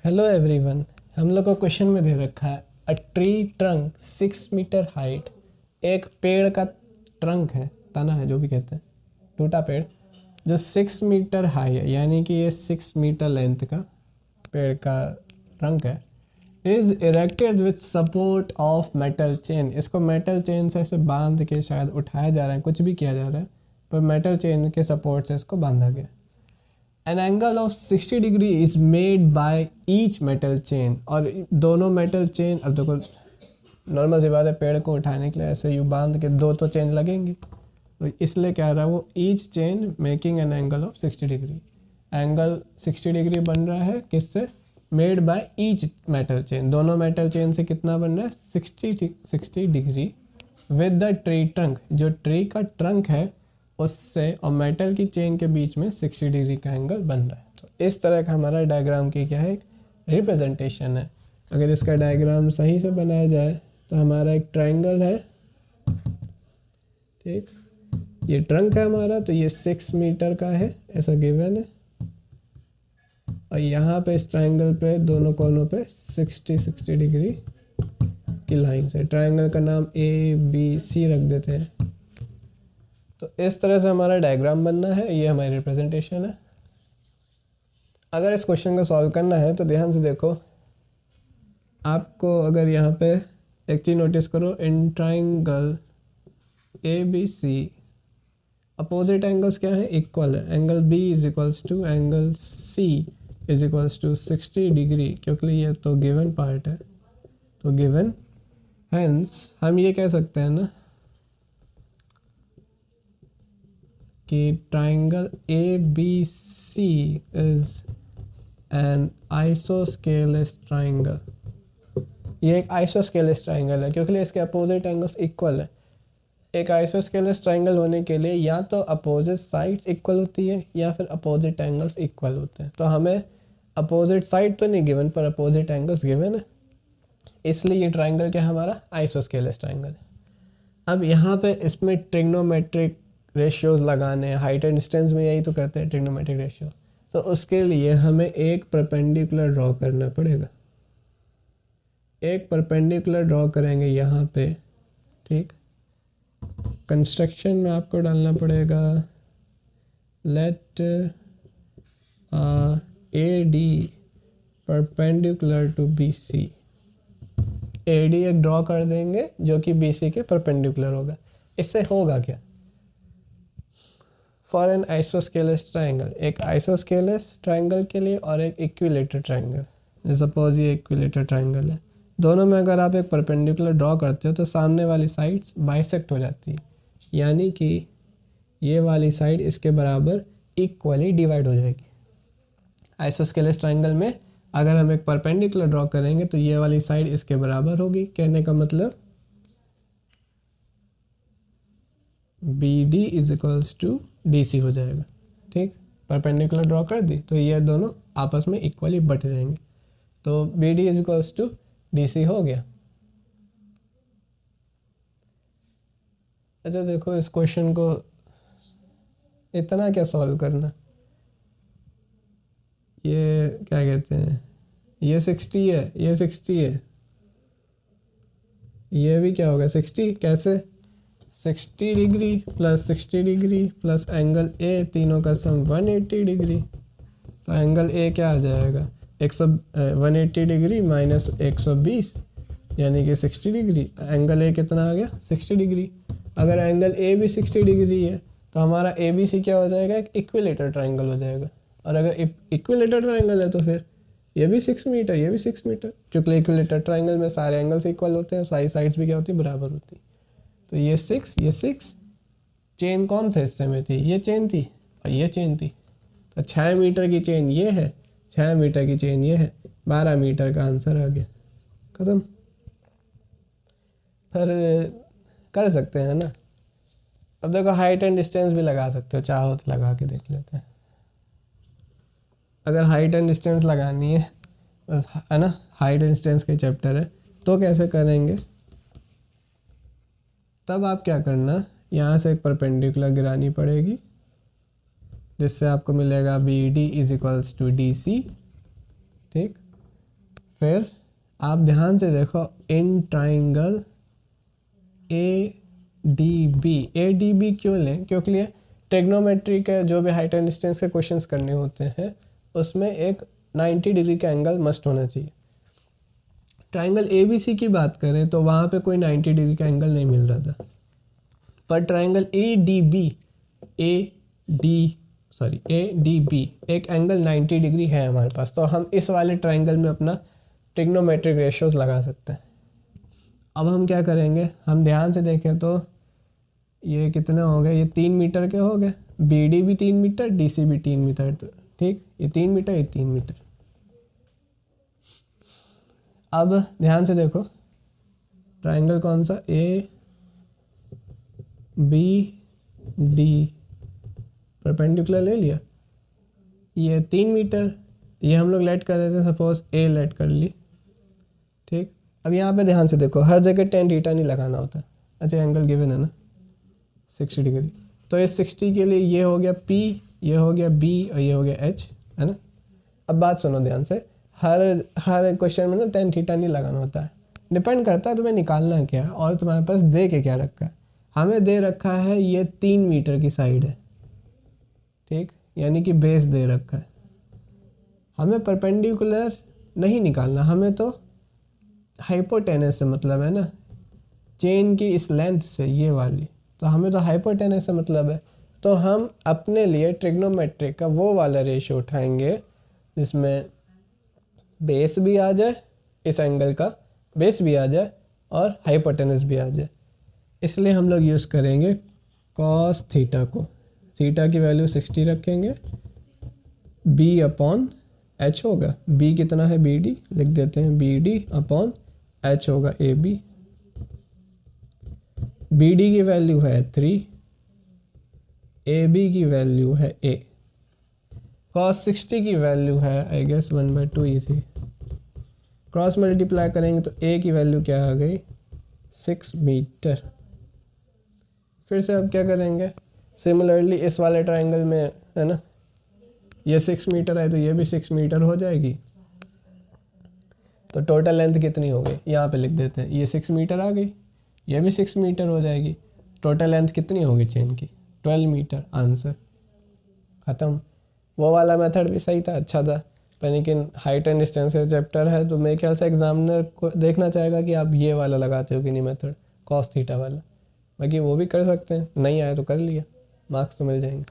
Hello everyone. हम लोग को क्वेश्चन में दे रखा है a tree trunk 6 metre height. एक पेड़ का ट्रंक है, तना है, जो भी कहते हैं, टूटा पेड़ जो 6 मीटर हाई है, यानी कि ये 6 मीटर लेंथ का पेड़ का ट्रंक है। Is erected with support of metal chain. इसको मेटल चेन से ऐसे बांध के शायद उठाया जा रहा है, कुछ भी किया जा रहा है, पर मेटल चेन के सपोर्ट से इसको बांधा गया। An angle of 60 degree is made by each metal chain. और दोनों मेटल चेन, अब देखो नॉर्मल सी बात है, पेड़ को उठाने के लिए ऐसे यू बांध के दो तो चेन लगेंगी, तो इसलिए क्या रहा है वो each chain making an angle of 60 degree. Angle 60 degree बन रहा है किससे? Made by each metal chain. दोनों मेटल चेन से कितना बन रहा है? 60 degree with the tree trunk. जो ट्री का ट्रंक है उससे और मेटल की चेन के बीच में 60 डिग्री का एंगल बन रहा है। तो इस तरह का हमारा डायग्राम की क्या है, एक रिप्रेजेंटेशन है। अगर इसका डायग्राम सही से बनाया जाए तो हमारा एक ट्रायंगल है, ठीक, ये ट्रंक है हमारा, तो ये 6 मीटर का है ऐसा गिवन है, और यहाँ पे इस ट्रायंगल पे दोनों कोनों पे 60 डिग्री की लाइन है। ट्रायंगल का नाम ABC रख देते हैं। तो इस तरह से हमारा डायग्राम बनना है, ये हमारी रिप्रेजेंटेशन है। अगर इस क्वेश्चन को सॉल्व करना है तो ध्यान से देखो, आपको अगर यहाँ पे एक चीज़ नोटिस करो, in triangle ABC opposite angles क्या है? इक्वल है। Angle B is equals to angle C is equals to 60 degree, क्योंकि ये तो गिवन पार्ट है, तो गिवन, हेंस हम ये कह सकते हैं ना कि triangle ABC is an isosceles triangle. ये एक आइसोस्केलस ट्राइंगल है क्योंकि इसके अपोजिट एंगल्स इक्वल है। एक आइसोस्केलस ट्राइंगल होने के लिए या तो अपोजिट साइड्स इक्वल होती है या फिर अपोजिट एंगल्स इक्वल होते हैं। तो हमें अपोजिट साइड तो नहीं गिवन, पर अपोजिट एंगल्स गिवन है, इसलिए ये ट्राइंगल क्या हमारा आइसोस्केलस ट्राइंगल है। अब यहाँ पे इसमें ट्रिग्नोमेट्रिक रेशियोज लगाने हैं, हाइट एंड डिस्टेंस में यही तो करते हैं ट्रिग्नोमेट्रिक रेशियो। तो उसके लिए हमें एक परपेंडिकुलर ड्रॉ करना पड़ेगा। एक परपेंडिकुलर ड्रॉ करेंगे यहाँ पे, ठीक। कंस्ट्रक्शन में आपको डालना पड़ेगा let AD perpendicular to BC। AD एक ड्रॉ कर देंगे जो कि BC के परपेंडिकुलर होगा। इससे होगा क्या? फॉर एन आइसोस्केलस ट्राइंगल, एक आइसोस्केलस ट्राइंगल के लिए और एक इक्विलेटर ट्राइंगल। सपोज ये इक्विलेटर ट्राइंगल है, दोनों में अगर आप एक परपेंडिकुलर ड्रॉ करते हो तो सामने वाली साइड्स बाइसेक्ट हो जाती है, यानी कि ये वाली साइड इसके बराबर इक्वली डिवाइड हो जाएगी। आइसोस्केलस ट्राइंगल में अगर हम एक परपेंडिकुलर ड्रॉ करेंगे तो ये वाली साइड इसके बराबर होगी। कहने का मतलब BD is equals to DC हो जाएगा, ठीक। परपेंडिकुलर ड्रॉ कर दी तो ये दोनों आपस में इक्वली बट जाएंगे, तो BD is equals to DC हो गया। अच्छा देखो, इस क्वेश्चन को इतना क्या सॉल्व करना, ये क्या कहते हैं, ये 60 है, ये 60 है, ये भी क्या होगा 60। कैसे? 60 degree plus 60 degree plus angle A, तीनों का सम 180 डिग्री। तो एंगल A क्या आ जाएगा? 180 डिग्री माइनस 120 यानी कि 60 डिग्री। एंगल A कितना आ गया? 60 डिग्री। अगर एंगल A भी 60 डिग्री है तो हमारा ABC क्या हो जाएगा? एक इक्विलेटर ट्राइंगल हो जाएगा। और अगर इक्विलेटर ट्राइंगल है तो फिर ये भी 6 मीटर, ये भी 6 मीटर, क्योंकि इक्विलेटर ट्राइंगल में सारे एंगल्स इक्वल होते हैं, सारी साइड्स भी क्या होती है? बराबर होती है। तो ये 6 चेन कौन से हिस्से में थी? ये चेन थी और ये चेन थी। तो 6 मीटर की चेन ये है, 6 मीटर की चेन ये है, 12 मीटर का आंसर आ गया, खत्म। फिर कर सकते हैं ना। अब देखो हाइट एंड डिस्टेंस भी लगा सकते हो, चाहो तो लगा के देख लेते हैं। अगर हाइट एंड डिस्टेंस लगानी है ना, हाइट एंड डिस्टेंस के चैप्टर है, तो कैसे करेंगे? तब आप क्या करना, यहाँ से एक परपेंडिकुलर गिरानी पड़ेगी, जिससे आपको मिलेगा BD is equals to DC, ठीक। फिर आप ध्यान से देखो, in triangle A D B क्यों लें? क्योंकि ये ट्रिग्नोमेट्री के जो भी हाइट एंड डिस्टेंस के क्वेश्चंस करने होते हैं उसमें एक 90 डिग्री का एंगल मस्ट होना चाहिए। ट्राइंगल ए बी सी की बात करें तो वहाँ पे कोई 90 डिग्री का एंगल नहीं मिल रहा था, पर ट्राइंगल ए डी बी एक एंगल 90 डिग्री है हमारे पास, तो हम इस वाले ट्राइंगल में अपना ट्रिग्नोमेट्रिक रेशियोज लगा सकते हैं। अब हम क्या करेंगे, हम ध्यान से देखें तो ये कितने हो गए, ये 3 मीटर के हो गए, बी डी भी 3 मीटर, डी सी भी 3 मीटर, ठीक, ये 3 मीटर, ये 3 मीटर। अब ध्यान से देखो, ट्राइंगल कौन सा, ए बी डी परपेंडिकुलर ले लिया, ये 3 मीटर, ये हम लोग लेट कर देते हैं, सपोज ए लेट कर ली, ठीक। अब यहाँ पे ध्यान से देखो, हर जगह टेन थीटा नहीं लगाना होता। अच्छा, एंगल गिवन है ना 60 डिग्री, तो ये 60 के लिए ये हो गया P, ये हो गया B और ये हो गया H, है ना। अब बात सुनो ध्यान से, हर क्वेश्चन में ना टेन थीटा नहीं लगाना होता है, डिपेंड करता है तुम्हें निकालना है क्या और तुम्हारे पास दे के क्या रखा है। हमें दे रखा है ये 3 मीटर की साइड है, ठीक, यानी कि बेस दे रखा है। हमें परपेंडिकुलर नहीं निकालना, हमें तो हाइपोटेनस से मतलब है ना, चेन की इस लेंथ से, ये वाली, तो हमें तो हाइपोटेनस से मतलब है। तो हम अपने लिए ट्रिग्नोमेट्रिक का वो वाला रेशियो उठाएंगे जिसमें बेस भी आ जाए, इस एंगल का बेस भी आ जाए और हाइपोटेनस भी आ जाए। इसलिए हम लोग यूज़ करेंगे कॉस थीटा को। थीटा की वैल्यू 60 रखेंगे, बी अपॉन एच होगा, बी कितना है, बी डी लिख देते हैं, बी डी अपॉन एच होगा ए बी। बी डी की वैल्यू है 3, ए बी की वैल्यू है ए, cos 60 की वैल्यू है आई गेस 1/2 ही थी, क्रॉस मल्टीप्लाई करेंगे तो ए की वैल्यू क्या आ गई, 6 मीटर। फिर से अब क्या करेंगे, सिमिलरली इस वाले ट्राइंगल में है ना, ये 6 मीटर है तो ये भी 6 मीटर हो जाएगी, तो टोटल लेंथ कितनी हो गई, यहाँ पे लिख देते हैं, ये 6 मीटर आ गई, ये भी 6 मीटर हो जाएगी, टोटल लेंथ कितनी होगी चेन की, 12 मीटर। आंसर ख़त्म। वो वाला मेथड भी सही था, अच्छा था, पर लेकिन हाइट एंड डिस्टेंस का चैप्टर है तो मेरे ख्याल से एग्जामिनर को देखना चाहेगा कि आप ये वाला लगाते हो कि नहीं मेथड, कॉस थीटा वाला। बाकी वो भी कर सकते हैं, नहीं आए तो कर लिया, मार्क्स तो मिल जाएंगे।